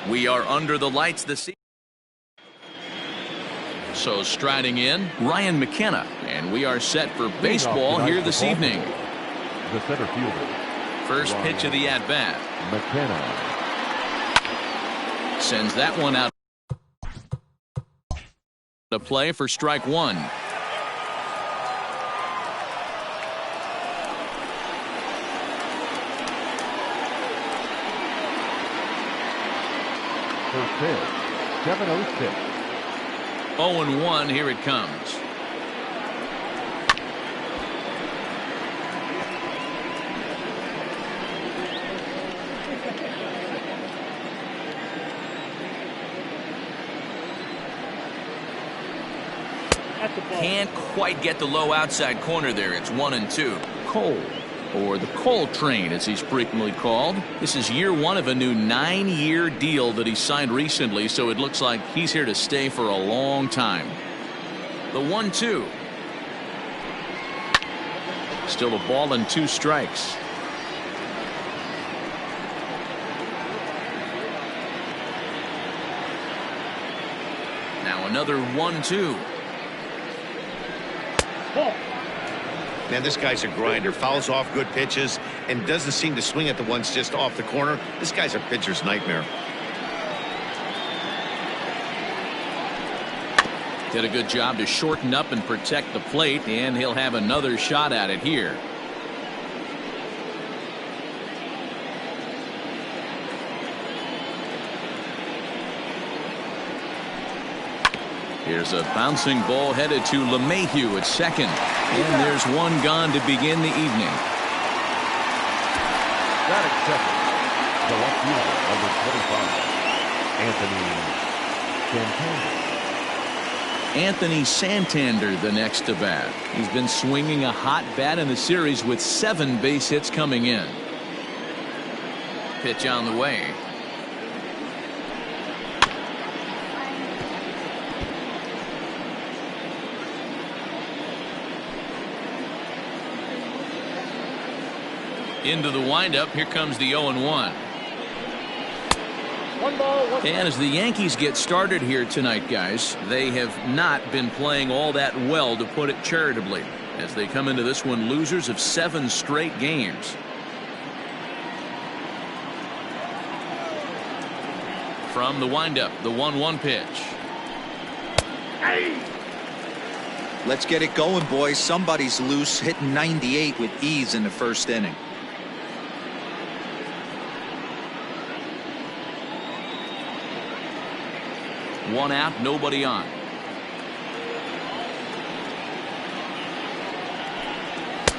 We are under the lights this evening. So striding in, Ryan McKenna, and we are set for baseball here this evening. The center fielder. First pitch of the at-bat. McKenna. Sends that one out to play for strike one. First pitch. 7-0-6. 0-1. Here it comes. Can't quite get the low outside corner there. It's 1-2. Cole, or the Cole train as he's frequently called. This is year one of a new 9-year deal that he signed recently, so it looks like he's here to stay for a long time. The 1-2. Still a ball and 2 strikes. Now another 1-2. Man, this guy's a grinder. Fouls off good pitches and doesn't seem to swing at the ones just off the corner. This guy's a pitcher's nightmare. Did a good job to shorten up and protect the plate, and he'll have another shot at it here. Here's a bouncing ball headed to LeMahieu at second. And there's one gone to begin the evening. Batting second. The left fielder, number 25. Anthony Santander, the next to bat. He's been swinging a hot bat in the series with 7 base hits coming in. Pitch on the way. Into the windup. Here comes the 0-1. And as the Yankees get started here tonight, guys, they have not been playing all that well, to put it charitably, as they come into this one losers of 7 straight games. From the windup, the 1-1 pitch. Let's get it going, boys. Somebody's loose, hitting 98 with ease in the first inning. One out, nobody on.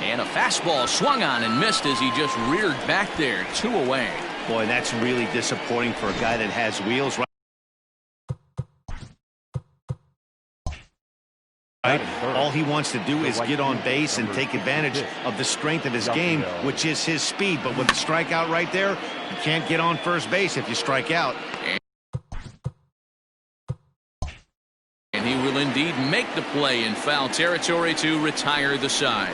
And a fastball swung on and missed as he just reared back there. 2 away. Boy, that's really disappointing for a guy that has wheels. Right? All he wants to do is get on base and take advantage of the strength of his game, which is his speed. But with the strikeout right there, you can't get on first base if you strike out. And he will indeed make the play in foul territory to retire the side.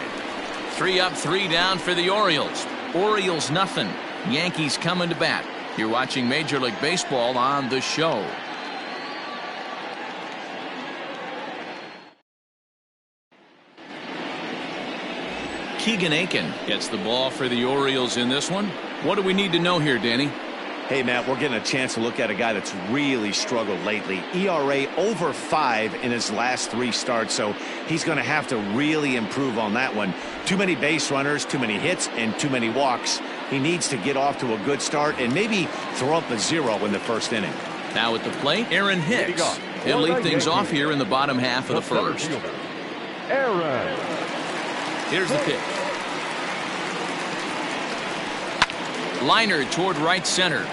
3 up, 3 down for the Orioles. Orioles nothing. Yankees coming to bat. You're watching Major League Baseball on The Show. Keegan Aiken gets the ball for the Orioles in this one. What do we need to know here, Danny? Hey, Matt, we're getting a chance to look at a guy that's really struggled lately. ERA over 5 in his last 3 starts, so he's going to have to really improve on that one. Too many base runners, too many hits, and too many walks. He needs to get off to a good start and maybe throw up a 0 in the first inning. Now at the plate, Aaron Hicks. He'll lead things off here in the bottom half of the first. Aaron. Here's the pitch. Liner toward right center.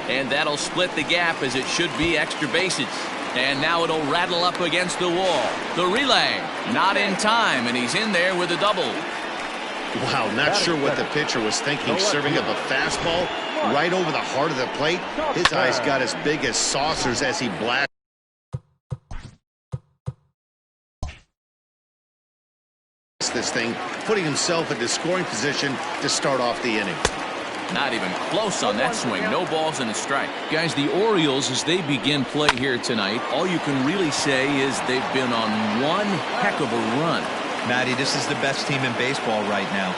And that'll split the gap, as it should be extra bases. And now it'll rattle up against the wall. The relay, not in time, and he's in there with a double. Wow, not sure what the pitcher was thinking, serving up a fastball right over the heart of the plate. His eyes got as big as saucers as he blasted this thing, putting himself into scoring position to start off the inning. Not even close on that swing. No balls and a strike. Guys, the Orioles, as they begin play here tonight, all you can really say is they've been on one heck of a run. Matty, this is the best team in baseball right now.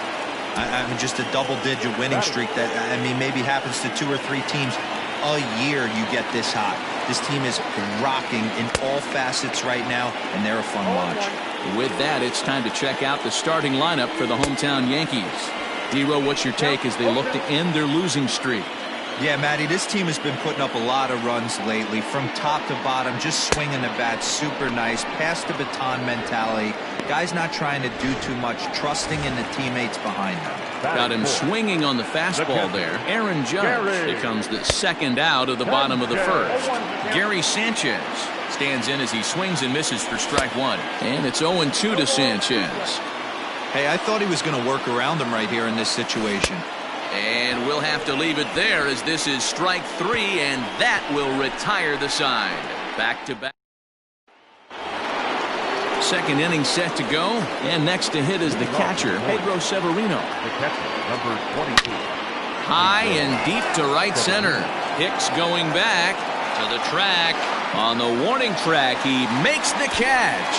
I mean, just a double-digit winning streak that, I mean, maybe happens to 2 or 3 teams a year. You get this hot. This team is rocking in all facets right now, and they're a fun watch. With that, it's time to check out the starting lineup for the hometown Yankees. D-Row, what's your take as they look to end their losing streak? Yeah, Matty, this team has been putting up a lot of runs lately. From top to bottom, just swinging the bat super nice. Pass the baton mentality. Guys not trying to do too much, trusting in the teammates behind them. Got him swinging on the fastball there. Aaron Judge becomes the second out of the bottom of the first. Gary Sanchez stands in as he swings and misses for strike 1. And it's 0-2 to Sanchez. Hey, I thought he was going to work around him right here in this situation. And we'll have to leave it there as this is strike 3, and that will retire the side. Back to back. Second inning set to go, and next to hit is the catcher, Pedro Severino. The catcher, number 22. High and deep to right center. Hicks going back to the track. On the warning track, he makes the catch.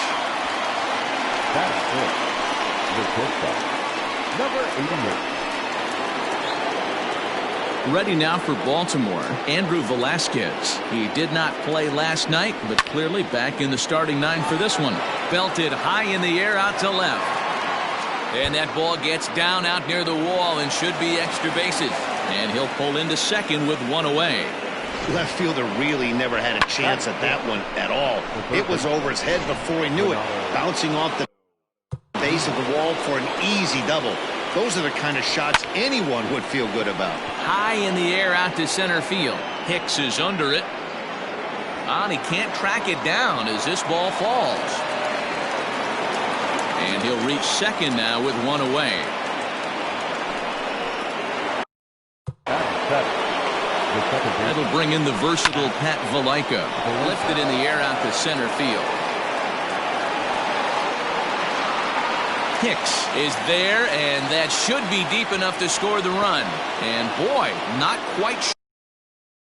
That's it. The shortstop, number 88. Ready now for Baltimore, Andrew Velasquez. He did not play last night, but clearly back in the starting 9 for this one. Belted high in the air out to left. And that ball gets down out near the wall and should be extra bases. And he'll pull into second with 1 away. Left fielder really never had a chance at that one at all. It was over his head before he knew it, bouncing off the base of the wall for an easy double. Those are the kind of shots anyone would feel good about. High in the air out to center field. Hicks is under it. And he can't track it down as this ball falls. And he'll reach second now with 1 away. That'll bring in the versatile Pat Valaika. Lifted in the air out to center field. Hicks is there, and that should be deep enough to score the run. And boy, not quite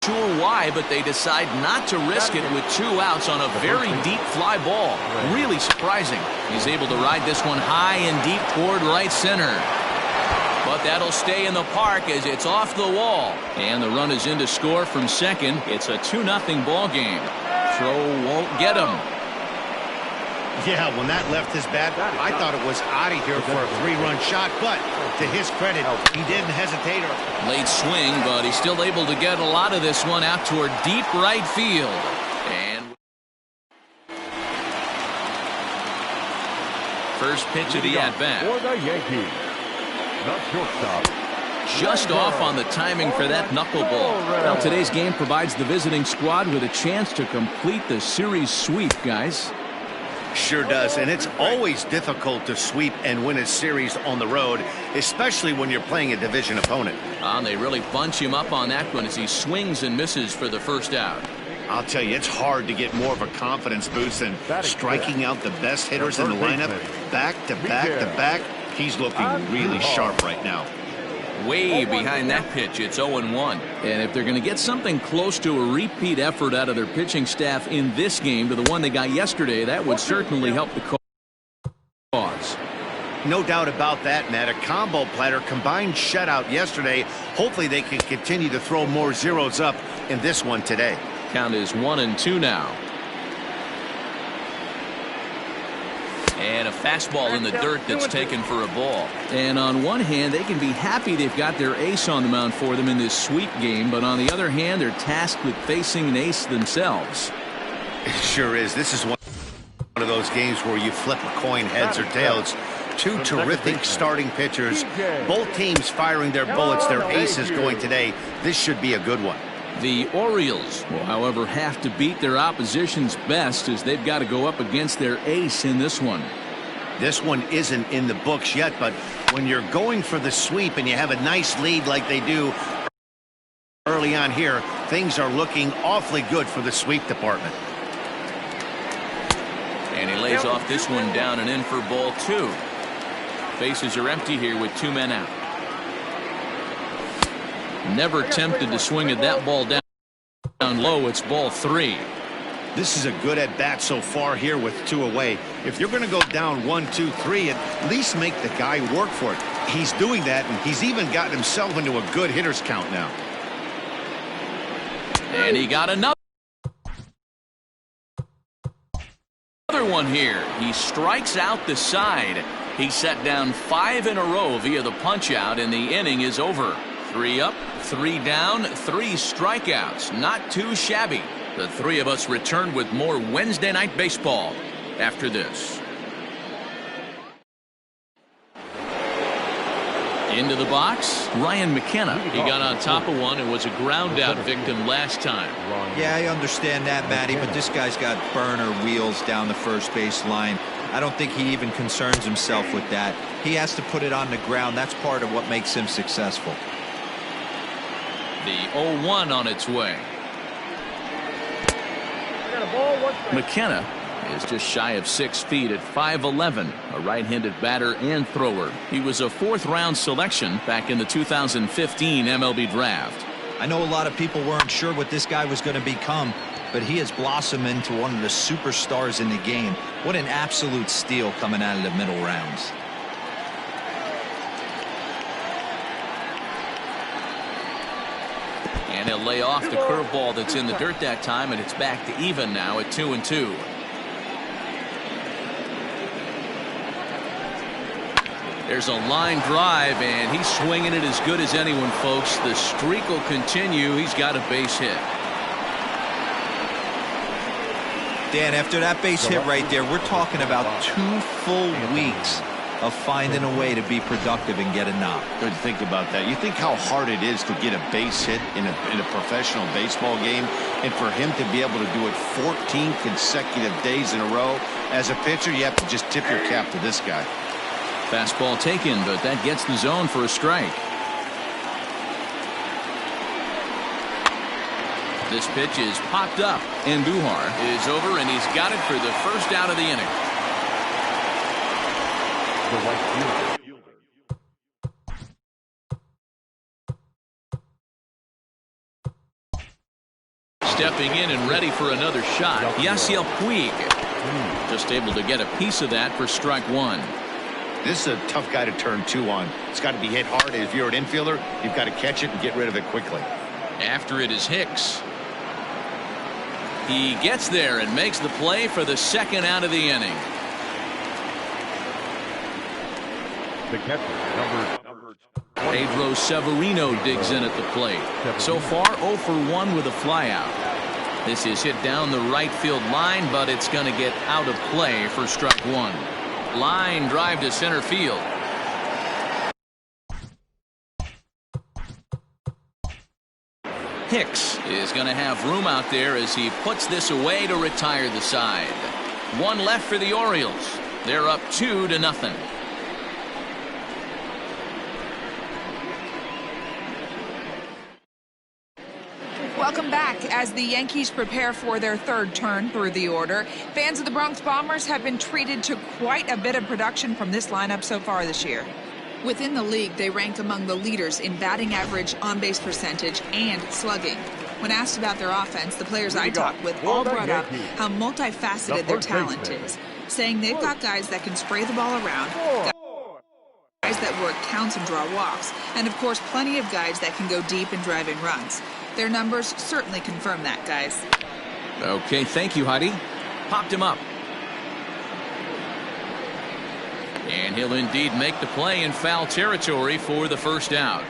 sure why, but they decide not to risk it with 2 outs on a very deep fly ball. Really surprising. He's able to ride this one high and deep toward right center. But that'll stay in the park as it's off the wall. And the run is in to score from second. It's a 2-0 ball game. Throw won't get him. Yeah, when that left his bat, I thought it was out of here for a 3-run shot, but to his credit, he didn't hesitate. Late swing, but he's still able to get a lot of this one out toward deep right field. And first pitch of the at-bat. For the Yankees, the shortstop. Just off on the timing for that knuckleball. Well, today's game provides the visiting squad with a chance to complete the series sweep, guys. Sure does, and it's always difficult to sweep and win a series on the road, especially when you're playing a division opponent. And they really bunch him up on that one as he swings and misses for the first out. I'll tell you, it's hard to get more of a confidence boost than striking out the best hitters in the lineup back to back to back. He's looking really sharp right now. Way behind that pitch, it's 0-1. And if they're going to get something close to a repeat effort out of their pitching staff in this game to the one they got yesterday, that would certainly help the cause. No doubt about that, Matt. A combo platter combined shutout yesterday. Hopefully they can continue to throw more zeros up in this one today. Count is 1-2 now. And a fastball in the dirt that's taken for a ball. And on one hand, they can be happy they've got their ace on the mound for them in this sweep game. But on the other hand, they're tasked with facing an ace themselves. It sure is. This is one of those games where you flip a coin heads or tails. 2 terrific starting pitchers. Both teams firing their bullets. Their aces going today. This should be a good one. The Orioles will, however, have to beat their opposition's best as they've got to go up against their ace in this one. This one isn't in the books yet, but when you're going for the sweep and you have a nice lead like they do early on here, things are looking awfully good for the sweep department. And he lays off this one down and in for ball 2. Bases are empty here with 2 men out. Never tempted to swing at that ball down low. It's ball 3. This is a good at bat so far here with 2 away. If you're going to go down 1, 2, 3, at least make the guy work for it. He's doing that, and he's even gotten himself into a good hitter's count now. And he got another one here. He strikes out the side. He set down 5 in a row via the punch out, and the inning is over. 3 up, 3 down, 3 strikeouts. Not too shabby. The 3 of us return with more Wednesday Night Baseball after this. Into the box, Ryan McKenna. He got on top of one and was a ground out victim last time. Yeah, I understand that, Matty, but this guy's got burner wheels down the first base line. I don't think he even concerns himself with that. He has to put it on the ground. That's part of what makes him successful. The 0-1 on its way. McKenna is just shy of 6 feet at 5'11", a right-handed batter and thrower. He was a 4th-round selection back in the 2015 MLB draft. I know a lot of people weren't sure what this guy was going to become, but he has blossomed into one of the superstars in the game. What an absolute steal coming out of the middle rounds. And he'll lay off the curveball that's in the dirt that time, and it's back to even now at 2-2. There's a line drive, and he's swinging it as good as anyone, folks. The streak will continue. He's got a base hit. Dan, after that base hit right there, we're talking about 2 full weeks of finding a way to be productive and get a knock. Good to think about that. You think how hard it is to get a base hit in a professional baseball game, and for him to be able to do it 14 consecutive days in a row. As a pitcher, you have to just tip your cap to this guy. Fastball taken, but that gets the zone for a strike. This pitch is popped up. Andujar is over, and he's got it for the first out of the inning. Stepping in and ready for another shot, Yasiel Puig. Just able to get a piece of that for strike 1. This is a tough guy to turn 2 on. It's got to be hit hard. If you're an infielder, you've got to catch it and get rid of it quickly. After it is Hicks. He gets there and makes the play for the second out of the inning. The catcher, number Pedro Severino digs in at the plate. So far 0 for 1 with a flyout. This is hit down the right field line, but it's going to get out of play for strike 1. Line drive to center field. Hicks is going to have room out there as he puts this away to retire the side. 1 left for the Orioles. They're up 2-0. Welcome back. As the Yankees prepare for their 3rd turn through the order, fans of the Bronx Bombers have been treated to quite a bit of production from this lineup so far this year. Within the league, they rank among the leaders in batting average, on-base percentage, and slugging. When asked about their offense, the players I talked with all brought up how multifaceted their talent is, saying they've got guys that can spray the ball around, guys that work counts and draw walks, and of course plenty of guys that can go deep and drive in runs. Their numbers certainly confirm that, guys. Okay, thank you, Heidi. Popped him up. And he'll indeed make the play in foul territory for the first out.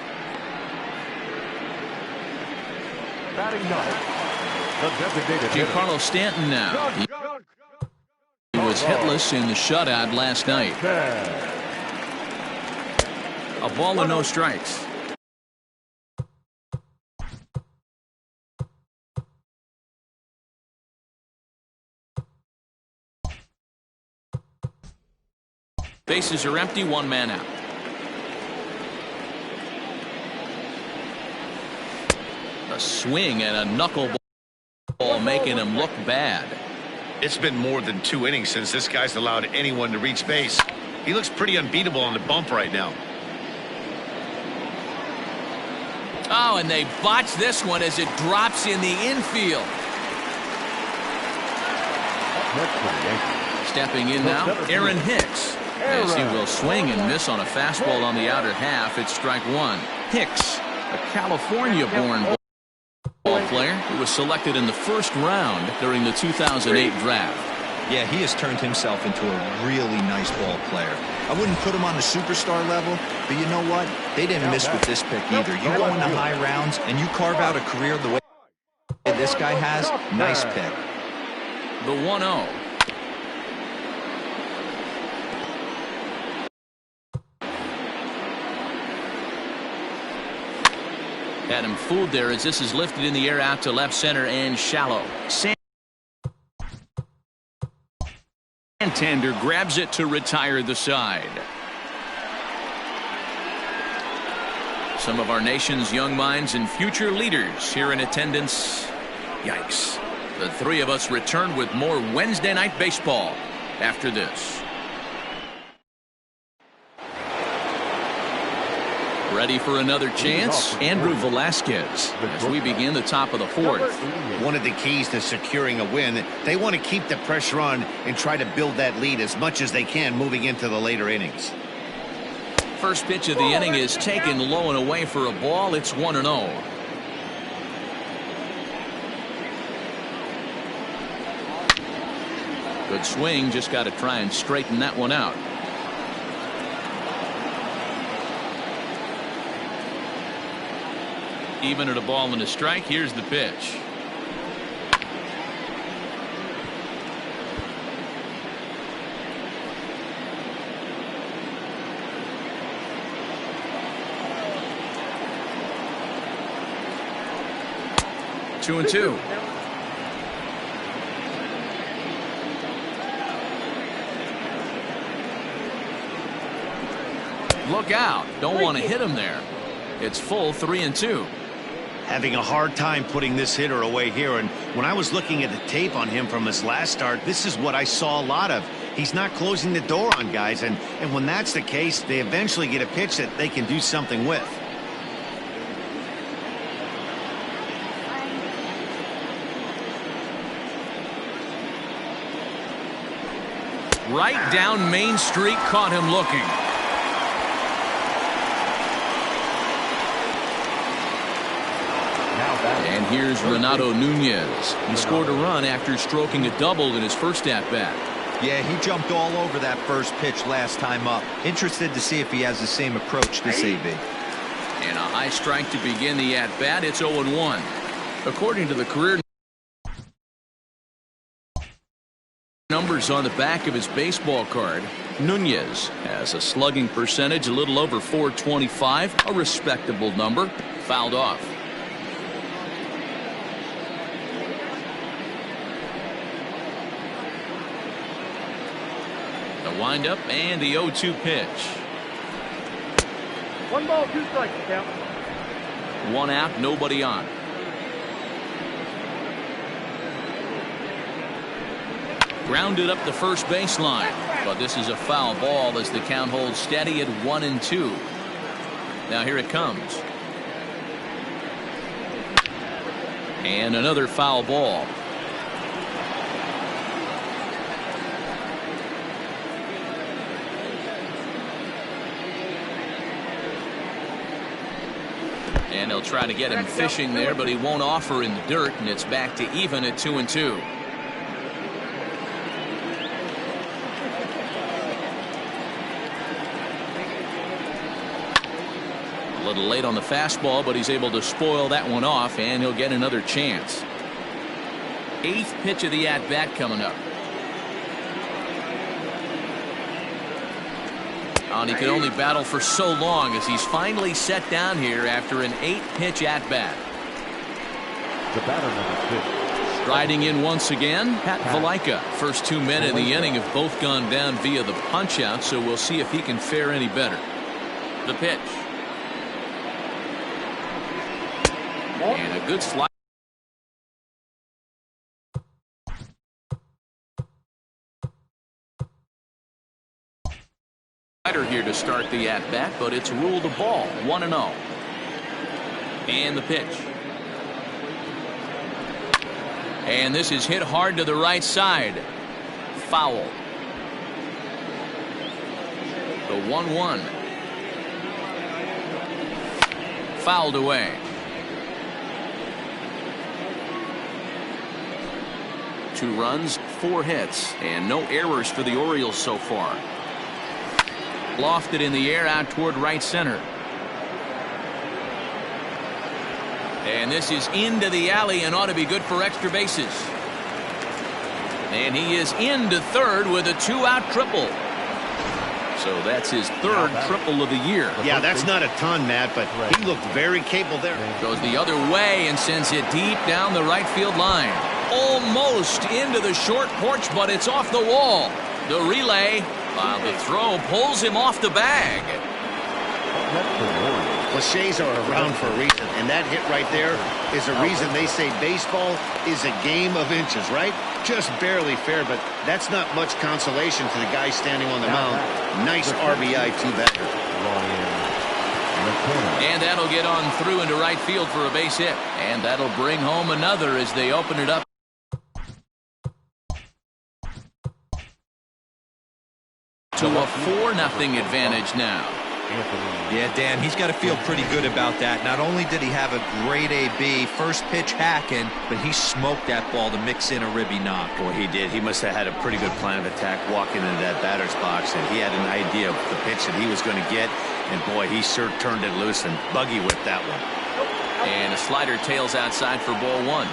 batting 9, the designated Giancarlo Stanton now. He was hitless in the shutout last night. A ball and no strikes. Bases are empty, 1 man out. A swing and a knuckleball making him look bad. It's been more than 2 innings since this guy's allowed anyone to reach base. He looks pretty unbeatable on the bump right now. Oh, and they botch this one as it drops in the infield. Next for the Yankees. Stepping in now, Aaron Hicks. As he will swing and miss on a fastball on the outer half. It's strike one. Hicks, a California-born ball player who was selected in the first round during the 2008 draft. Yeah, he has turned himself into a really nice ball player. I wouldn't put him on the superstar level, but you know what? They didn't miss with this pick either. You go into high rounds and you carve out a career the way this guy has. Nice pick. The 1-0. Had him fooled there as this is lifted in the air out to left center and shallow. Santander grabs it to retire the side. Some of our nation's young minds and future leaders here in attendance. Yikes. The three of us return with more Wednesday Night Baseball after this. Ready for another chance? Andrew Velasquez as we begin the top of the fourth. One of the keys to securing a win, they want to keep the pressure on and try to build that lead as much as they can moving into the later innings. First pitch of the inning is taken low and away for a ball. It's 1-0. Good swing, just got to try and straighten that one out. Even at a ball and a strike. Here's the pitch. Two and two. Look out. Don't want to hit him there. It's full 3-2. Having a hard time putting this hitter away here, and when I was looking at the tape on him from his last start, this is what I saw a lot of. He's not closing the door on guys, and when that's the case, they eventually get a pitch that they can do something with. Right down Main Street, caught him looking. And here's Renato Nunez. He scored a run after stroking a double in his first at-bat. Yeah, he jumped all over that first pitch last time up. Interested to see if he has the same approach this AB. And a high strike to begin the at-bat. It's 0-1. According to the career numbers on the back of his baseball card, Nunez has a slugging percentage a little over .425, a respectable number. Fouled off. Windup and the 0-2 pitch. 1 ball, 2 strikes, count. One out, nobody on. Grounded up the first baseline, but this is a foul ball as the count holds steady at 1-2. Now here it comes. And another foul ball. And they'll try to get him fishing there, but he won't offer in the dirt, and it's back to even at 2-2. A little late on the fastball, but he's able to spoil that one off, and he'll get another chance. 8th pitch of the at-bat coming up. And he could only battle for so long as he's finally set down here after an 8-pitch at-bat. The batter, number 6. Striding in once again, Pat Valaika. First 2 men in the inning have both gone down via the punch-out, so we'll see if he can fare any better. The pitch. And a good slide. Here to start the at-bat, but it's ruled a ball. 1-0. And the pitch. And this is hit hard to the right side. Foul. The 1-1. Fouled away. 2 runs, 4 hits, and no errors for the Orioles so far. Lofted in the air out toward right center. And this is into the alley and ought to be good for extra bases. And he is into third with a 2-out triple. So that's his 3rd triple of the year. Yeah, that's not a ton, Matt, but he looked very capable there. Goes the other way and sends it deep down the right field line. Almost into the short porch, but it's off the wall. The relay, while the throw pulls him off the bag. Cliches are around for a reason, and that hit right there is a reason they say baseball is a game of inches, right? Just barely fair, but that's not much consolation to the guy standing on the mound. Nice RBI, two-bagger. And that'll get on through into right field for a base hit. And that'll bring home another as they open it up to a 4-0 advantage now. Yeah, Dan, he's got to feel pretty good about that. Not only did he have a great AB, first pitch hacking, but he smoked that ball to mix in a ribby knock. Boy, he did. He must have had a pretty good plan of attack walking into that batter's box, and he had an idea of the pitch that he was going to get, and boy, he sure turned it loose and buggy whipped that one. And a slider tails outside for ball 1.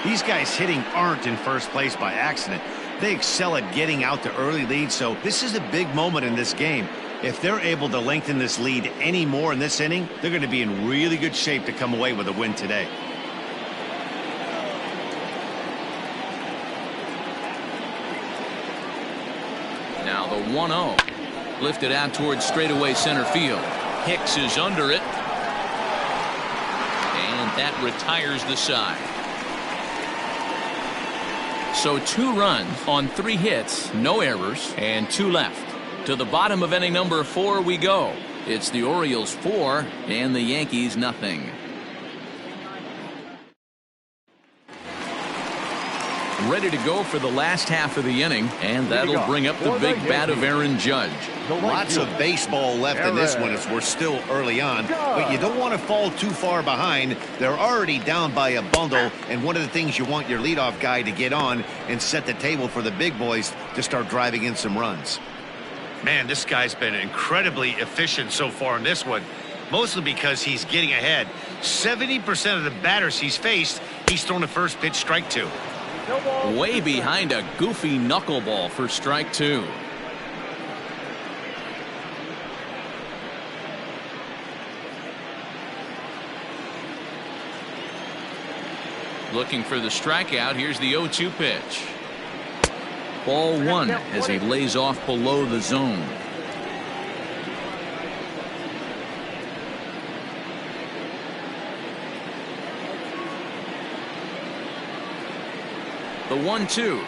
These guys hitting aren't in first place by accident. They excel at getting out to early leads, so this is a big moment in this game. If they're able to lengthen this lead any more in this inning, they're going to be in really good shape to come away with a win today. Now the 1-0. Lifted out towards straightaway center field. Hicks is under it. And that retires the side. So 2 runs on 3 hits, no errors, and 2 left. To the bottom of inning number 4 we go. It's the Orioles 4 and the Yankees nothing. Ready to go for the last half of the inning, and that'll bring up the big bat of Aaron Judge. Lots of baseball left in this one as we're still early on, but you don't want to fall too far behind. They're already down by a bundle, and one of the things you want your leadoff guy to get on and set the table for the big boys to start driving in some runs. Man, this guy's been incredibly efficient so far in this one, mostly because he's getting ahead. 70% of the batters he's faced, he's thrown a first pitch strike to. Way behind a goofy knuckleball for strike 2. Looking for the strikeout. Here's the 0-2 pitch. Ball 1 as he lays off below the zone. The 1-2.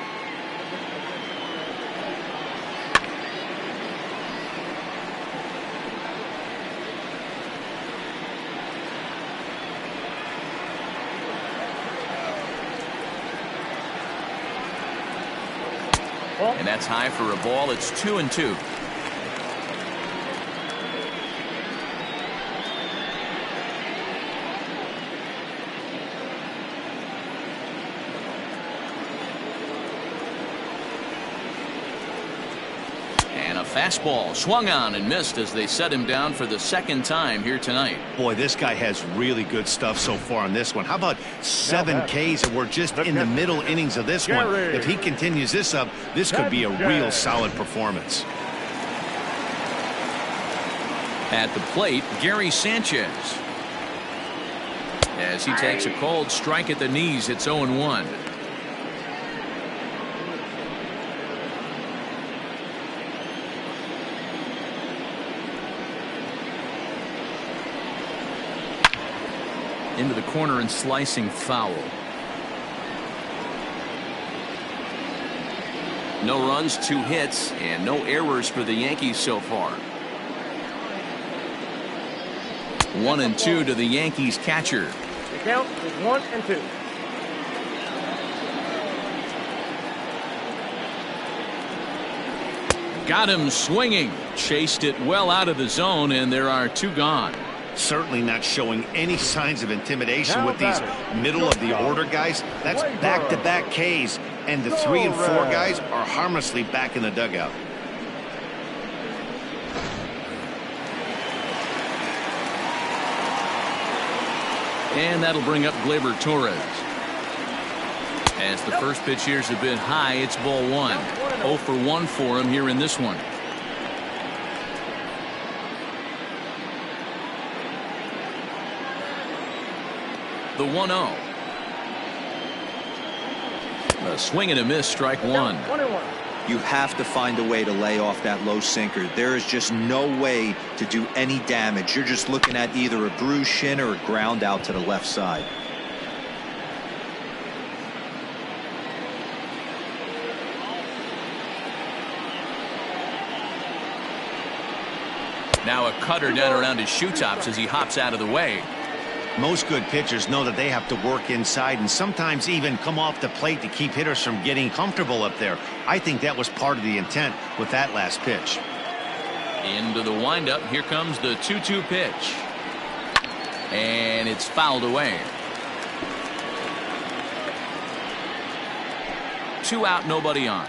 And that's high for a ball. It's 2-2. And a fastball swung on and missed as they set him down for the 2nd time here tonight. Boy, this guy has really good stuff so far on this one. How about 7 Ks, and we're just in the middle innings of this one. If he continues this up, this could be a real solid performance. At the plate, Gary Sanchez. As he takes a called strike at the knees, it's 0-1. Into the corner and slicing foul. No runs, 2 hits, and no errors for the Yankees so far. 1-2 to the Yankees catcher. The count is 1-2. Got him swinging. Chased it well out of the zone, and there are 2 gone. Certainly not showing any signs of intimidation Now with these middle of the order guys. That's back-to-back Ks, and the 3 and 4 guys are harmlessly back in the dugout. And that'll bring up Gleyber Torres. As the first pitch here's a bit high, it's ball 1. 0 for 1 for him here in this one. The 1-0. A swing and a miss, strike 1. 1-1. You have to find a way to lay off that low sinker. There is just no way to do any damage. You're just looking at either a bruised shin or a ground out to the left side. Now a cutter down around his shoe tops as he hops out of the way. Most good pitchers know that they have to work inside and sometimes even come off the plate to keep hitters from getting comfortable up there. I think that was part of the intent with that last pitch. Into the windup. Here comes the 2-2 pitch. And it's fouled away. 2 out, nobody on.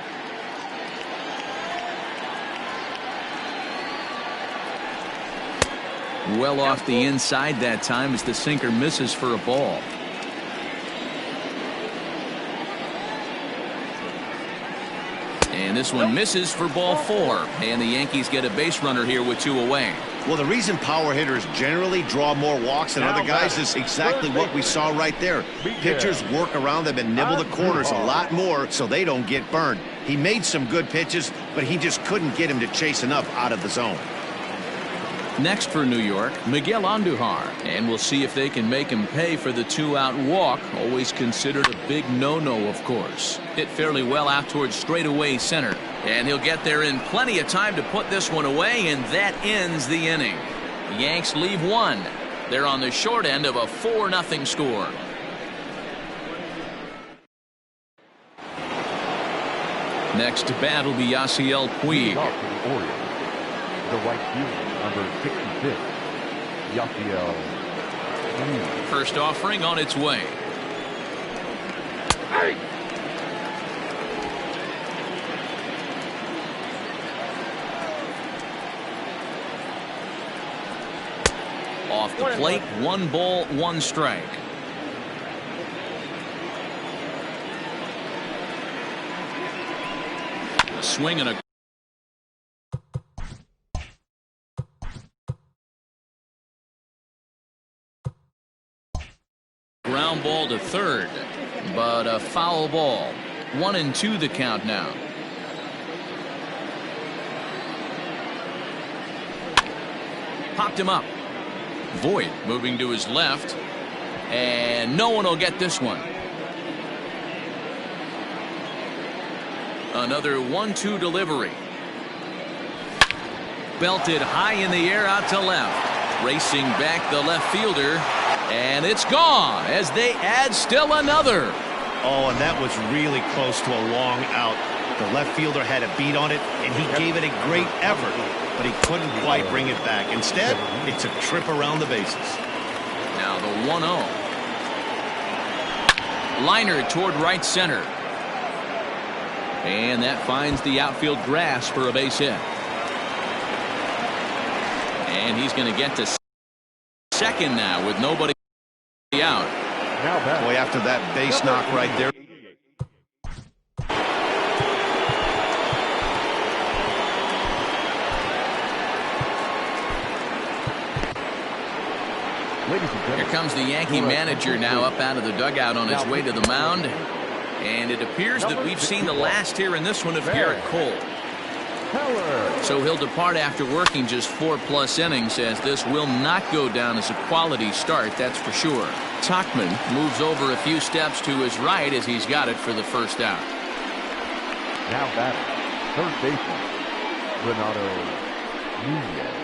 Well off the inside that time as the sinker misses for a ball. And this one misses for ball 4. And the Yankees get a base runner here with 2 away. Well, the reason power hitters generally draw more walks than other guys is exactly what we saw right there. Pitchers work around them and nibble the corners a lot more so they don't get burned. He made some good pitches, but he just couldn't get him to chase enough out of the zone. Next for New York, Miguel Andujar, and we'll see if they can make him pay for the 2-out walk. Always considered a big no-no, of course. Hit fairly well out towards straightaway center, and he'll get there in plenty of time to put this one away, and that ends the inning. The Yanks leave 1. They're on the short end of a 4-0 score. Next to bat will be Yasiel Puig. The right fielder, number 66, Yasiel. First offering on its way. Hey! Off the plate, 1 ball, 1 strike. A swing and a ground ball to third, but a foul ball. 1-2 the count now. Popped him up. Voit moving to his left, and no one will get this one. Another 1-2 delivery. Belted high in the air out to left. Racing back the left fielder, and it's gone as they add still another. Oh, and that was really close to a long out. The left fielder had a beat on it, and he gave it a great effort, but he couldn't quite bring it back. Instead, it's a trip around the bases. Now the 1-0. Liner toward right center. And that finds the outfield grass for a base hit. And he's going to get to second now with nobody out. Boy, after that base knock right there. Here comes the Yankee manager now up out of the dugout on his way to the mound. And it appears that we've seen the last here in this one of Garrett Cole. So he'll depart after working just 4+ innings, as this will not go down as a quality start, that's for sure. Tauchman moves over a few steps to his right as he's got it for the first out. Now batting, third baseman, Renato Nunez.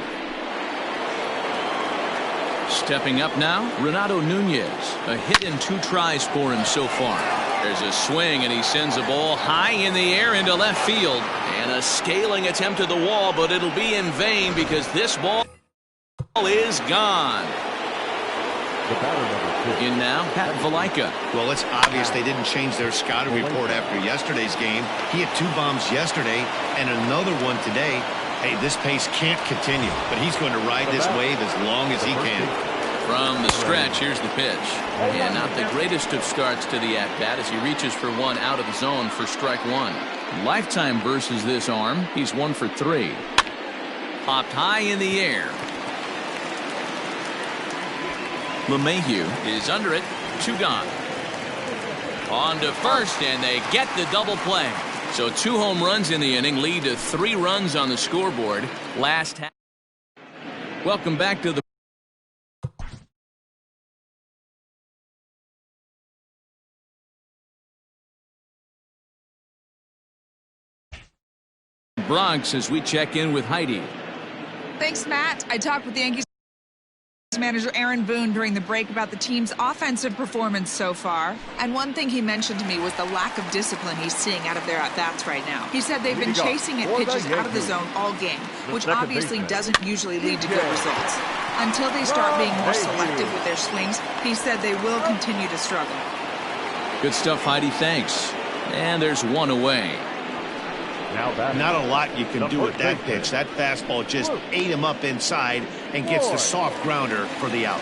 Stepping up now, Renato Nunez. A hit in 2 tries for him so far. There's a swing, and he sends a ball high in the air into left field. And a scaling attempt at the wall, but it'll be in vain because this ball is gone. The batter, number 2. In now, Pat Valaika. Well, it's obvious they didn't change their scouting report after yesterday's game. He had 2 bombs yesterday and another one today. Hey, this pace can't continue, but he's going to ride this wave as long as he can. From the stretch, here's the pitch. And not the greatest of starts to the at-bat as he reaches for one out of the zone for strike 1. Lifetime versus this arm. He's 1 for 3. Popped high in the air. LeMahieu is under it. 2 gone. On to first, and they get the double play. So 2 home runs in the inning lead to 3 runs on the scoreboard. Last half. Welcome back to the Bronx as we check in with Heidi. Thanks, Matt. I talked with the Yankees manager Aaron Boone during the break about the team's offensive performance so far. And one thing he mentioned to me was the lack of discipline he's seeing out of their at-bats right now. He said they've been chasing at pitches out of the zone all game, which obviously doesn't usually lead to good results. Until they start being more selective with their swings, he said they will continue to struggle. Good stuff, Heidi. Thanks. And there's 1 away. Not a lot you can do with that pitch. That fastball just ate him up inside and gets the soft grounder for the out.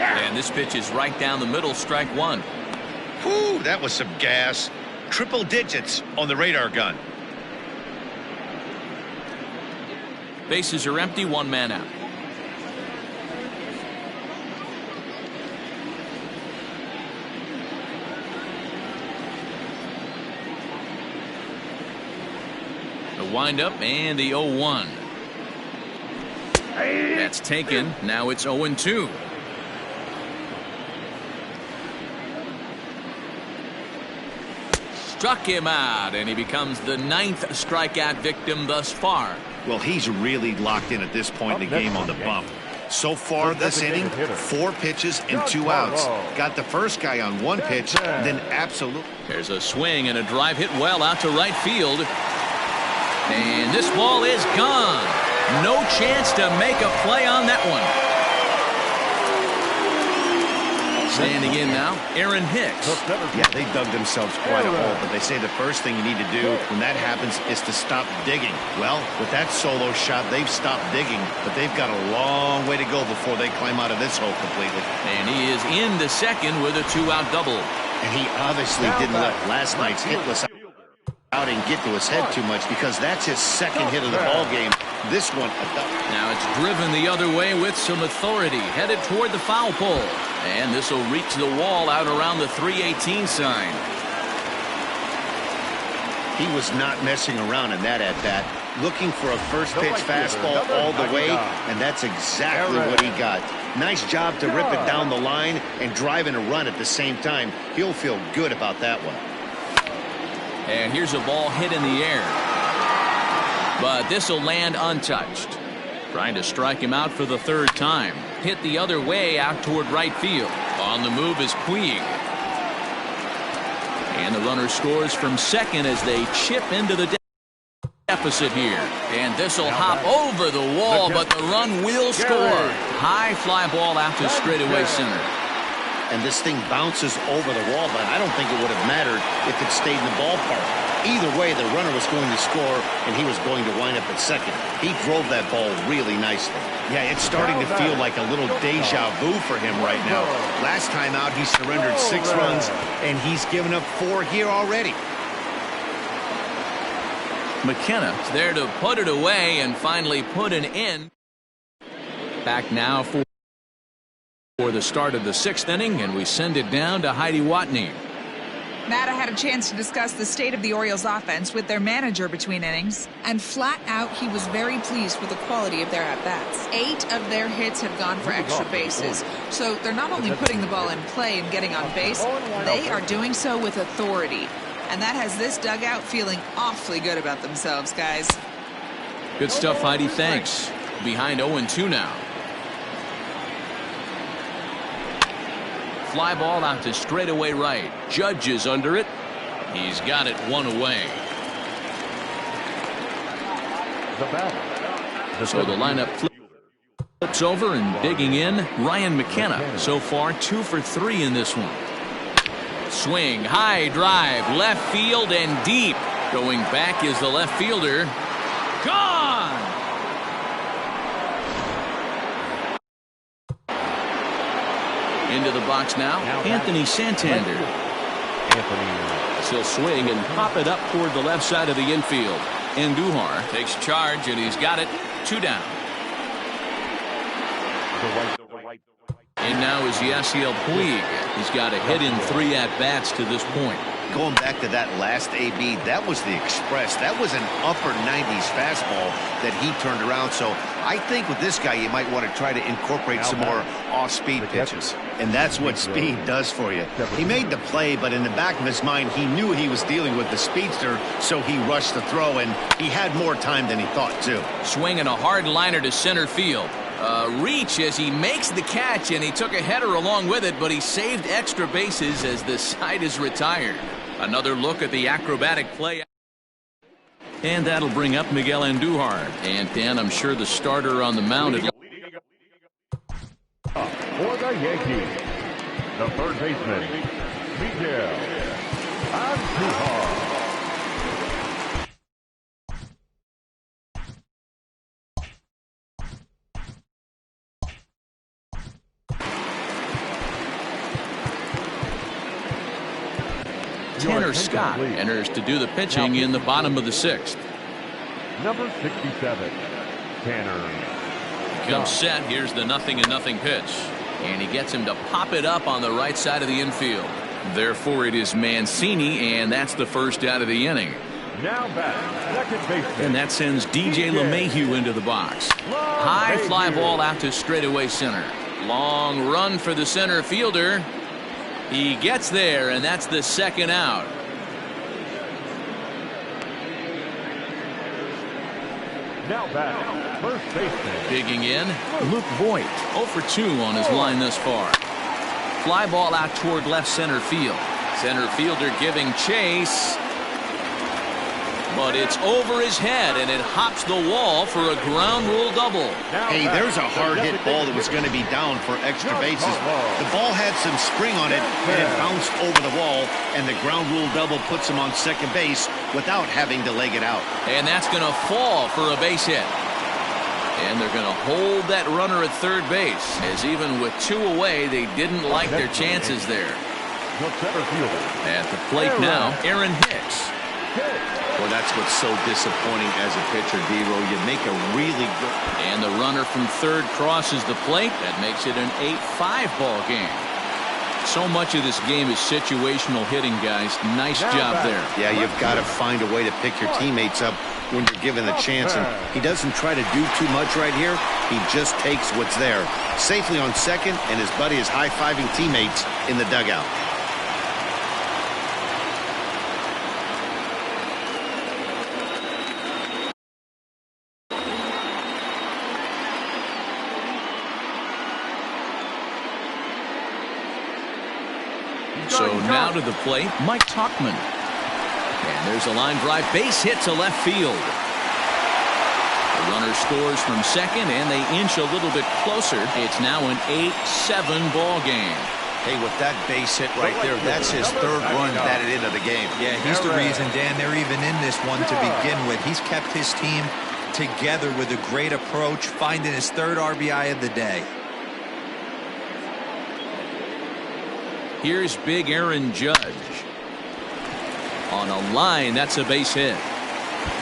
And this pitch is right down the middle, strike 1. Whew, that was some gas. Triple digits on the radar gun. Bases are empty, 1 man out. Wind up and the 0-1. That's taken. Now it's 0-2. Struck him out, and he becomes the 9th strikeout victim thus far. Well, he's really locked in at this point in the game on the bump. So far this inning, 4 pitches and 2 outs. Got the first guy on 1 pitch, then absolutely. There's a swing and a drive hit well out to right field. And this ball is gone. No chance to make a play on that one. Standing in now, Aaron Hicks. Yeah, they dug themselves quite a hole, but they say the first thing you need to do when that happens is to stop digging. Well, with that solo shot, they've stopped digging, but they've got a long way to go before they climb out of this hole completely. And he is into second with a 2-out double. And he obviously didn't let last night's hitless out and get to his head too much because that's his 2nd hit of the ball game. This one now it's driven the other way with some authority, headed toward the foul pole, and this will reach the wall out around the 318 sign. He was not messing around in that at bat, looking for a first pitch fastball all the way, and that's exactly what he got. Nice job to rip it down the line and drive in a run at the same time. He'll feel good about that one. And here's a ball hit in the air. But this will land untouched. Trying to strike him out for the 3rd time. Hit the other way out toward right field. On the move is Puig. And the runner scores from second as they chip into the deficit here. And this will hop over the wall, but the run will score. High fly ball out to straightaway center. And this thing bounces over the wall, but I don't think it would have mattered if it stayed in the ballpark. Either way, the runner was going to score, and he was going to wind up at second. He drove that ball really nicely. Yeah, it's starting to feel like a little deja vu for him right now. Last time out, he surrendered 6 runs, and he's given up 4 here already. McKenna's there to put it away and finally put an end. Back now for the start of the 6th inning, and we send it down to Heidi Watney. Matt, I had a chance to discuss the state of the Orioles offense with their manager between innings, and flat out he was very pleased with the quality of their at-bats. 8 of their hits have gone for extra bases, so they're not only putting the ball in play and getting on base, they are doing so with authority. And that has this dugout feeling awfully good about themselves, guys. Good stuff, Heidi. Thanks. Behind 0-2 now. Fly ball out to straightaway right. Judge is under it. He's got it one away. So the lineup flips over, and digging in, Ryan McKenna. So far 2 for 3 in this one. Swing, high drive, left field and deep. Going back is the left fielder. Gone! Into the box now, Anthony Santander. He'll swing and pop it up toward the left side of the infield. Andujar takes charge, and he's got it. 2 down. And now is Yasiel Puig. He's got a hit in 3 at-bats to this point. Going back to that last AB, that was the express. That was an upper 90s fastball that he turned around. So I think with this guy, you might want to try to incorporate some more off-speed pitches. And that's what speed does for you. He made the play, but in the back of his mind, he knew he was dealing with the speedster, so he rushed the throw, and he had more time than he thought, too. Swinging a hard liner to center field. Reach as he makes the catch, and he took a header along with it, but he saved extra bases as the side is retired. Another look at the acrobatic play. And that'll bring up Miguel Andujar. And Dan, I'm sure the starter on the mound. For the Yankees, the third baseman, Miguel Andujar. Tanner Scott enters to do the pitching in the bottom of the 6th. Number 67, Tanner. Comes set. Here's the 0-0 pitch. And he gets him to pop it up on the right side of the infield. Therefore, it is Mancini, and that's the first out of the inning. Now back, second baseman. And that sends DJ LeMahieu into the box. High fly ball out to straightaway center. Long run for the center fielder. He gets there, and that's the second out. Now back, first baseman. Digging in, Luke Voigt. 0 for 2 on his line thus far. Fly ball out toward left center field. Center fielder giving chase. But it's over his head, and it hops the wall for a ground rule double. Hey, there's a hard hit ball that was going to be down for extra bases. The ball had some spring on it, and it bounced over the wall, and the ground rule double puts him on second base without having to leg it out. And that's going to fall for a base hit. And they're going to hold that runner at third base, as even with 2 away, they didn't like their chances there. At the plate now, Aaron Hicks. Well, that's what's so disappointing as a pitcher, D-Row. You make a really good... And the runner from third crosses the plate. That makes it an 8-5 ball game. So much of this game is situational hitting, guys. Nice job there. Yeah, you've got to find a way to pick your teammates up when you're given the chance. And he doesn't try to do too much right here. He just takes what's there. Safely on second, and his buddy is high-fiving teammates in the dugout. So now to the plate, Mike Tauchman. And there's a line drive, base hit to left field. The runner scores from second, and they inch a little bit closer. It's now an 8-7 ball game. Hey, with that base hit right there, that's his third run batted into the game. Yeah, he's the reason, Dan, they're even in this one to begin with. He's kept his team together with a great approach, finding his third RBI of the day. Here's big Aaron Judge. On a line, that's a base hit.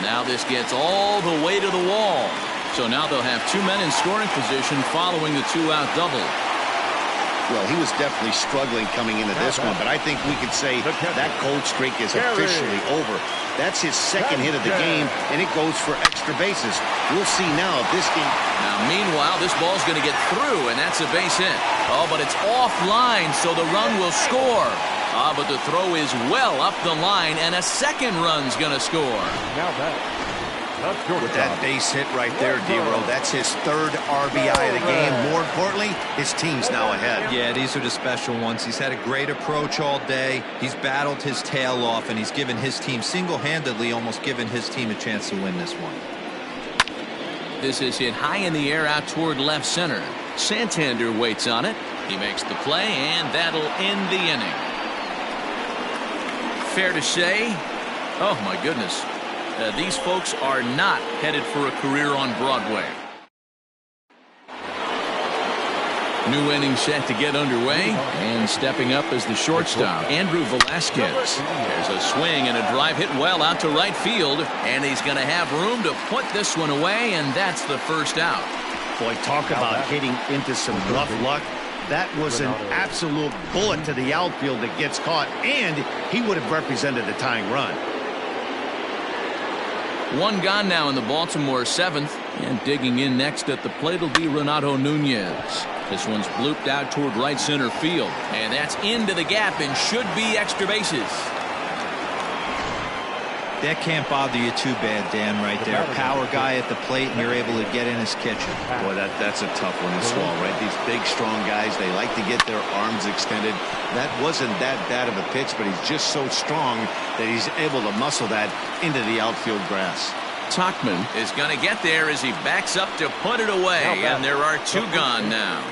Now this gets all the way to the wall. So now they'll have 2 men in scoring position following the 2-out double. Well, he was definitely struggling coming into this one, but I think we could say that cold streak is officially over. That's his second hit of the game, and it goes for extra bases. We'll see now if this game... Now, meanwhile, this ball's going to get through, and that's a base hit. Oh, but it's offline, so the run will score. But the throw is well up the line, and a second run's going to score. Now back, With that base hit right there, D-Row, that's his third RBI of the game. More importantly, his team's now ahead. Yeah, these are the special ones. He's had a great approach all day. He's battled his tail off, and he's given his team single-handedly, almost given his team a chance to win this one. This is hit high in the air out toward left center. Santander waits on it. He makes the play, and that'll end the inning. Fair to say, oh my goodness, these folks are not headed for a career on Broadway. New inning set to get underway, and stepping up as the shortstop, Andrew Velasquez. There's a swing and a drive hit well out to right field, and he's going to have room to put this one away, and that's the first out. Boy, talk about hitting into some rough luck. That was an absolute bullet to the outfield that gets caught, and he would have represented a tying run. One gone now in the Baltimore seventh, and digging in next at the plate will be Renato Nunez. This one's blooped out toward right center field, and that's into the gap and should be extra bases. That can't bother you too bad, Dan, right there. Power guy at the plate, and you're able to get in his kitchen. Boy, that's a tough one to swallow, right? These big, strong guys, they like to get their arms extended. That wasn't that bad of a pitch, but he's just so strong that he's able to muscle that into the outfield grass. Tachman is going to get there as he backs up to put it away, and there are two gone now.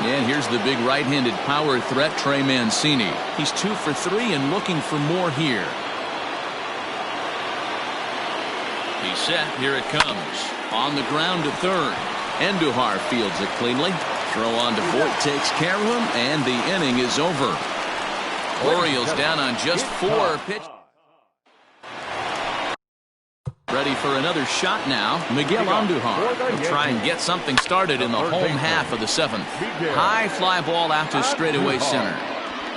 And here's the big right-handed power threat, Trey Mancini. He's 2 for 3 and looking for more here. He's set. Here it comes. On the ground to third. Andujar fields it cleanly. Throw on to Voit takes care of him, and the inning is over. Orioles down on just 4 pitches. Ready for another shot now. Miguel Andujar will try and get something started in the home half of the seventh. High fly ball out to straightaway center.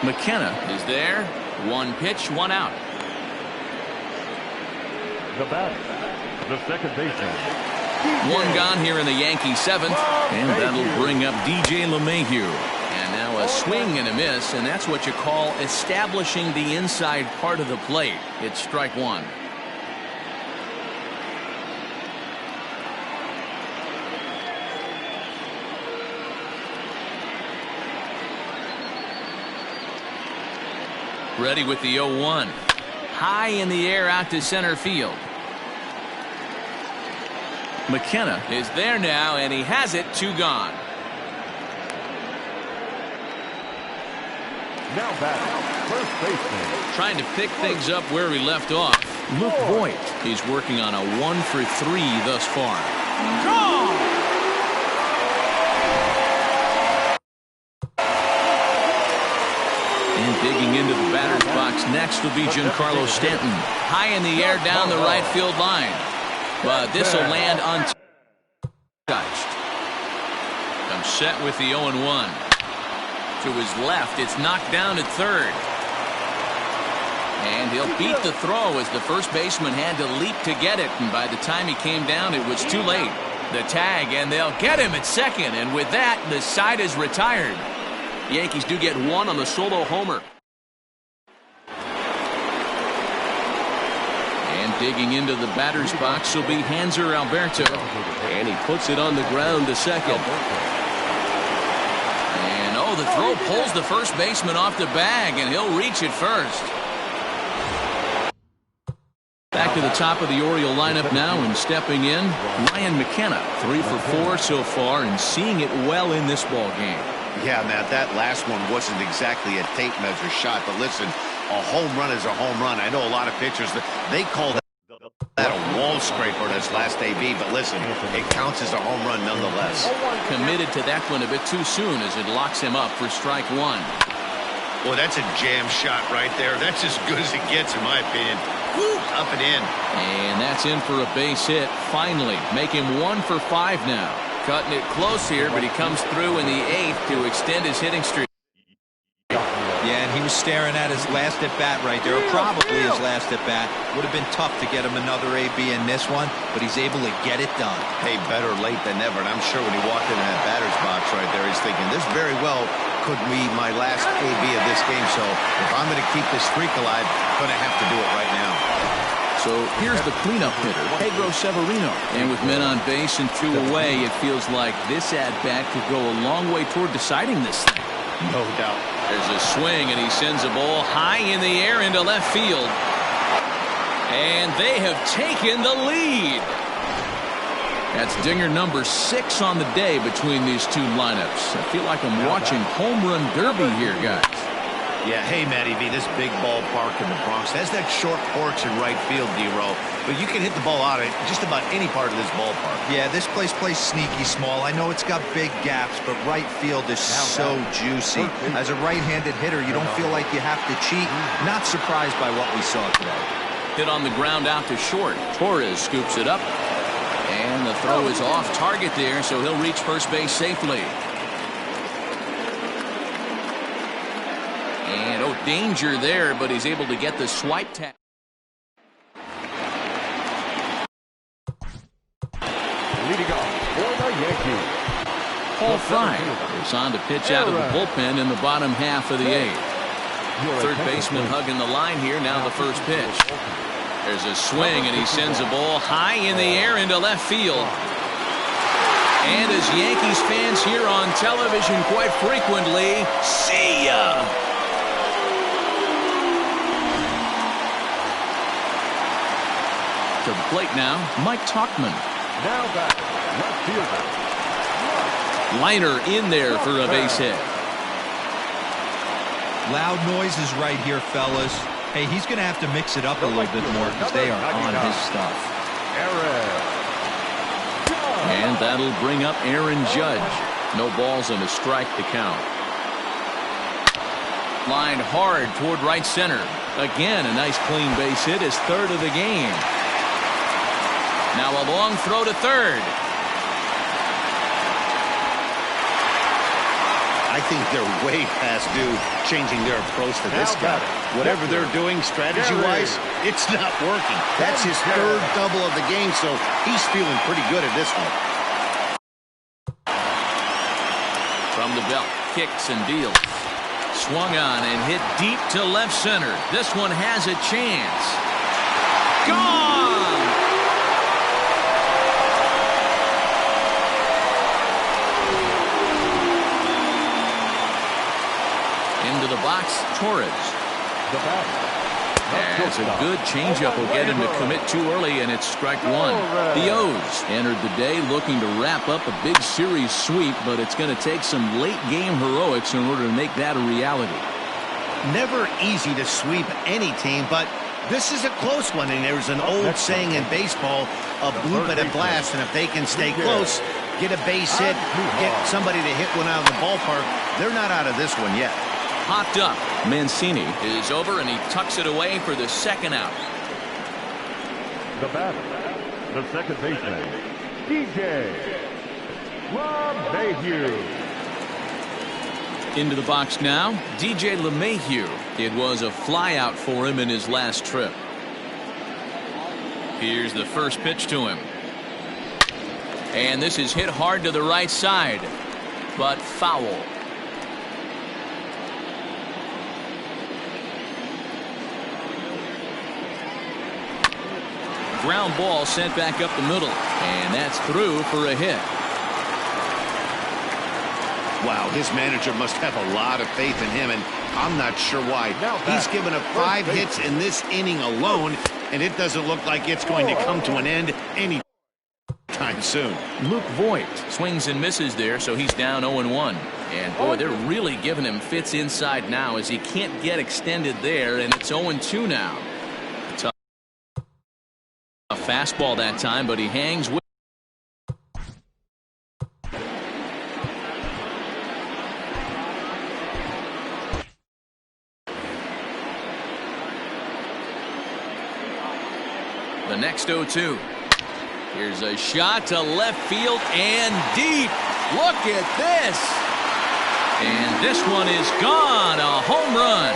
McKenna is there. 1 pitch, 1 out. The batter, the second baseman. 1 gone here in the Yankee seventh, and that'll bring up DJ LeMahieu. And now a swing and a miss, and that's what you call establishing the inside part of the plate. It's strike 1. Ready with the 0-1. High in the air out to center field. McKenna is there now, and he has it. 2 gone. Now back, first baseman. Trying to pick things up where we left off. Luke Voit. He's working on a 1 for 3 thus far. Gone! And digging into the batter's box next will be Giancarlo Stanton. High in the air down the right field line. But this will land untouched. I'm set with the 0-1. To his left, it's knocked down at third. And he'll beat the throw as the first baseman had to leap to get it. And by the time he came down, it was too late. The tag, and they'll get him at second. And with that, the side is retired. The Yankees do get 1 on the solo homer. And digging into the batter's box will be Hanser Alberto. And he puts it on the ground to second. And oh, the throw pulls the first baseman off the bag, and he'll reach it first. Back to the top of the Oriole lineup now, and stepping in, Ryan McKenna. 3 for 4 so far, and seeing it well in this ball game. Yeah, Matt, that last one wasn't exactly a tape measure shot, but listen, a home run is a home run. I know a lot of pitchers, they call that a wall scraper this last AB, but listen, it counts as a home run nonetheless. Committed to that one a bit too soon as it locks him up for strike 1. Boy, that's a jam shot right there. That's as good as it gets, in my opinion. Woo, up and in. And that's in for a base hit. Finally, make him 1 for 5 now. Cutting it close here, but he comes through in the 8th to extend his hitting streak. Yeah, and he was staring at his last at-bat right there, or probably his last at-bat. Would have been tough to get him another AB in this one, but he's able to get it done. Hey, better late than never, and I'm sure when he walked into that batter's box right there, he's thinking this very well could be my last AB of this game. So if I'm going to keep this streak alive, I'm going to have to do it right now. So here's the cleanup hitter, Pedro Severino. And with men on base and 2 away, it feels like this at-bat could go a long way toward deciding this thing. No doubt. There's a swing, and he sends a ball high in the air into left field. And they have taken the lead. That's dinger number 6 on the day between these two lineups. I feel like I'm watching home run derby here, guys. Yeah, hey, Matty V, this big ballpark in the Bronx has that short porch in right field, D-Row. But you can hit the ball out of just about any part of this ballpark. Yeah, this place plays sneaky small. I know it's got big gaps, but right field is so juicy. As a right-handed hitter, you don't feel like you have to cheat. Not surprised by what we saw today. Hit on the ground out to short. Torres scoops it up. And the throw is off target there, so he'll reach first base safely. And, oh, danger there, but he's able to get the swipe tag. Leading off for the Yankees, Paul Fry is on to pitch out of the bullpen in the bottom half of the 8th. Third baseman hugging the line here, now the first pitch. There's a swing, and he sends a ball high in the air into left field. And as Yankees fans hear on television quite frequently, see ya! To the plate now, Mike Tauchman. now back, left fielder. Liner in there for a base hit. Loud noises right here, fellas. Hey, he's going to have to mix it up a little bit more because they are on his stuff. And that'll bring up Aaron Judge. No balls and a strike to count. Lined hard toward right center. Again, a nice clean base hit, his third of the game. Now a long throw to third. I think they're way past due changing their approach to this guy. Whatever they're doing strategy-wise, it's not working. That's his third double of the game, so he's feeling pretty good at this one. From the belt, kicks and deals. Swung on and hit deep to left center. This one has a chance. Gone! Into the box, Torres. That's a good changeup will get him to commit too early, and it's strike one. The O's entered the day looking to wrap up a big series sweep, but it's going to take some late-game heroics in order to make that a reality. Never easy to sweep any team, but this is a close one, and there's an old saying in baseball, a bloop at a blast, and if they can stay close, get a base hit, get somebody to hit one out of the ballpark, they're not out of this one yet. Popped up. Mancini is over, and he tucks it away for the second out. The batter, the second baseman, DJ LeMahieu. Into the box now, DJ LeMahieu. It was a flyout for him in his last trip. Here's the first pitch to him. And this is hit hard to the right side, but foul. Ground ball sent back up the middle, and that's through for a hit. Wow, his manager must have a lot of faith in him, and I'm not sure why. He's given up 5 hits in this inning alone, and it doesn't look like it's going to come to an end anytime soon. Luke Voigt swings and misses there, so he's down 0-1. And boy, they're really giving him fits inside now as he can't get extended there, and it's 0-2 now. A fastball that time, but he hangs with. The next 0-2. Here's a shot to left field and deep. Look at this. And this one is gone. A home run.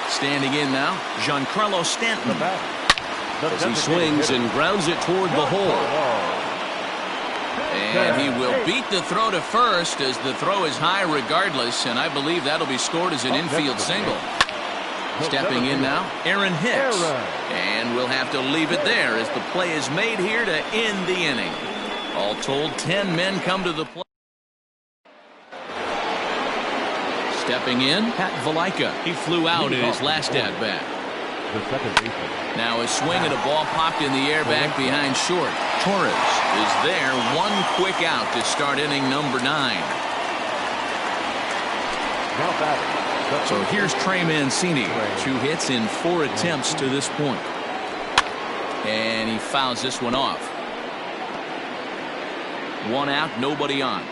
Standing in now, Giancarlo Stanton. as he swings and grounds it toward the hole. And he will beat the throw to first as the throw is high regardless, and I believe that'll be scored as an infield single. Stepping in now, Aaron Hicks. And we'll have to leave it there as the play is made here to end the inning. All told, 10 men come to the plate. Stepping in, Pat Valaika. He flew out in his last at-bat. Now a swing and a ball popped in the air back behind short. Torres is there. One quick out to start inning number 9. So here's Trey Mancini. 2 hits in 4 attempts to this point. And he fouls this one off. 1 out, nobody on.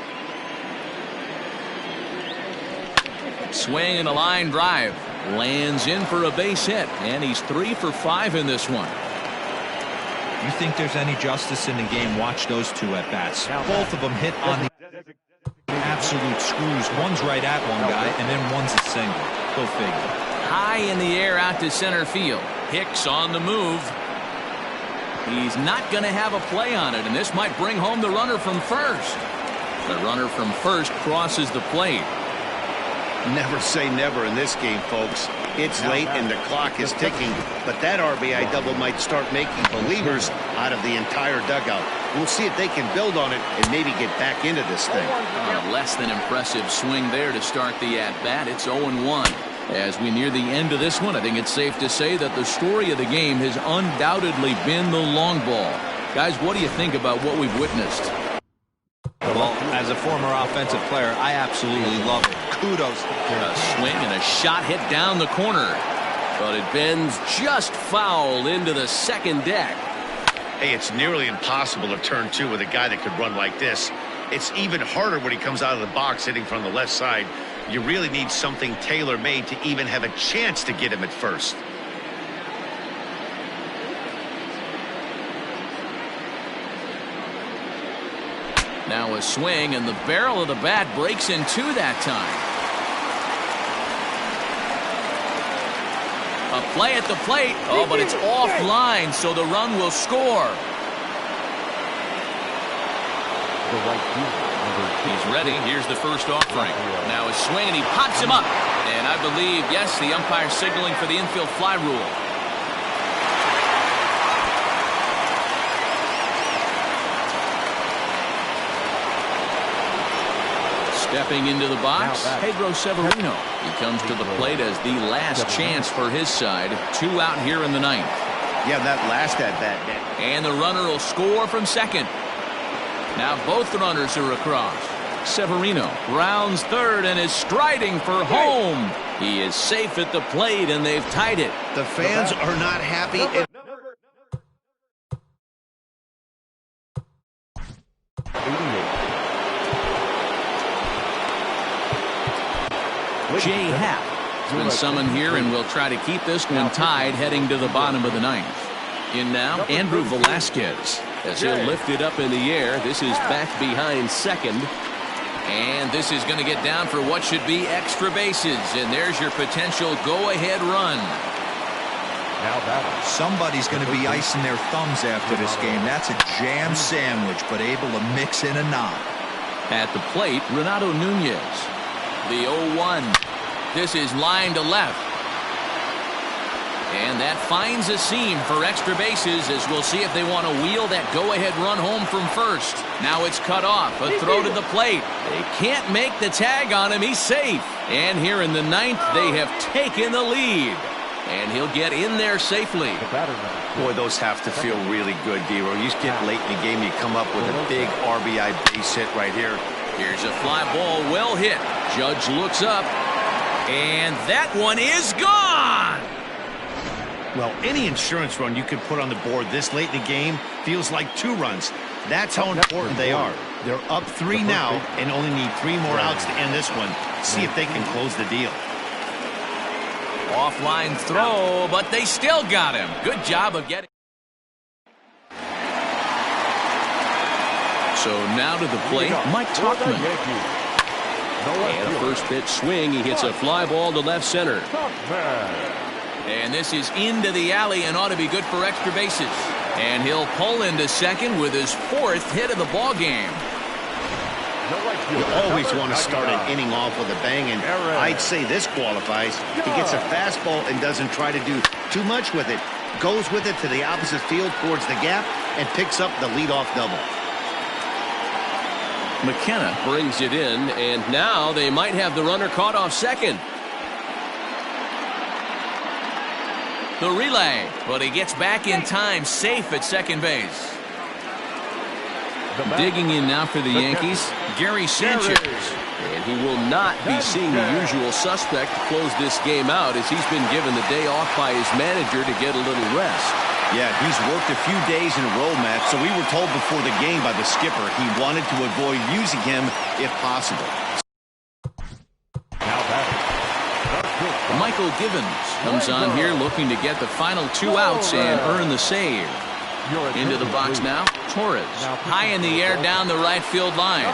Swing and a line drive. Lands in for a base hit, and he's 3 for 5 in this one. You think there's any justice in the game? Watch those 2 at bats. Both of them hit on the absolute screws. One's right at one guy, and then one's a single. Go figure. High in the air out to center field. Hicks on the move. He's not going to have a play on it, and this might bring home the runner from first. The runner from first crosses the plate. Never say never in this game, folks. It's late and the clock is ticking, but that RBI double might start making believers out of the entire dugout. We'll see if they can build on it and maybe get back into this thing. A less than impressive swing there to start the at-bat. It's 0-1. As we near the end of this one, I think it's safe to say that the story of the game has undoubtedly been the long ball. Guys, what do you think about what we've witnessed? Well, as a former offensive player, I absolutely love it. Kudos. A swing and a shot hit down the corner. But it bends just foul into the second deck. Hey, it's nearly impossible to turn 2 with a guy that could run like this. It's even harder when he comes out of the box hitting from the left side. You really need something tailor-made to even have a chance to get him at first. Now a swing, and the barrel of the bat breaks in 2 that time. A play at the plate. Oh, but it's offline, so the run will score. He's ready. Here's the first offering. Now a swing, and he pops him up. And I believe, yes, the umpire signaling for the infield fly rule. Stepping into the box, Pedro Severino. He comes to the plate as the last chance for his side. 2 out here in the 9th. Yeah, that last at-bat. And the runner will score from second. Now both runners are across. Severino rounds third and is striding for home. He is safe at the plate, and they've tied it. The fans are not happy. Jay Happ has been summoned here, and will try to keep this one tied heading to the bottom of the 9th. In now, Andrew Velasquez, as he'll lift it up in the air. This is back behind second. And this is going to get down for what should be extra bases. And there's your potential go-ahead run. Somebody's going to be icing their thumbs after this game. That's a jam sandwich, but able to mix in a knob. At the plate, Renato Nunez. The 0-1. This is line to left. And that finds a seam for extra bases, as we'll see if they want to wheel that go-ahead run home from first. Now it's cut off. A throw to the plate. They can't make the tag on him. He's safe. And here in the 9th, they have taken the lead. And he'll get in there safely. Boy, those have to feel really good, D-Row. You get late in the game, you come up with a big RBI base hit right here. Here's a fly ball, well hit. Judge looks up, and that one is gone. Well, any insurance run you can put on the board this late in the game feels like 2 runs. That's how important they are. They're up 3 now and only need 3 more outs to end this one. See if they can close the deal. Offline throw, but they still got him. Good job of getting. So now to the plate, Mike Tauchman. And a first pitch swing. He hits a fly ball to left center. And this is into the alley and ought to be good for extra bases. And he'll pull into second with his 4th hit of the ball game. You always want to start an inning off with a bang, and I'd say this qualifies. He gets a fastball and doesn't try to do too much with it. Goes with it to the opposite field towards the gap and picks up the leadoff double. McKenna brings it in, and now they might have the runner caught off second. The relay, but he gets back in time, safe at second base. Digging in now for the Yankees, Gary Sanchez. And he will not be seeing the usual suspect to close this game out, as he's been given the day off by his manager to get a little rest. Yeah, he's worked a few days in a row, Matt, so we were told before the game by the skipper he wanted to avoid using him if possible. Michael Givens comes on here looking to get the final 2 outs and earn the save. Into the box now, Torres. High in the air down the right field line.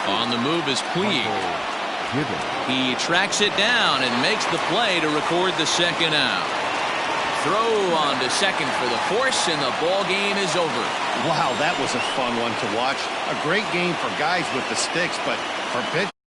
On the move is Puig. He tracks it down and makes the play to record the 2nd out. Throw on to second for the force, and the ball game is over. Wow, that was a fun one to watch. A great game for guys with the sticks, but for pitchers.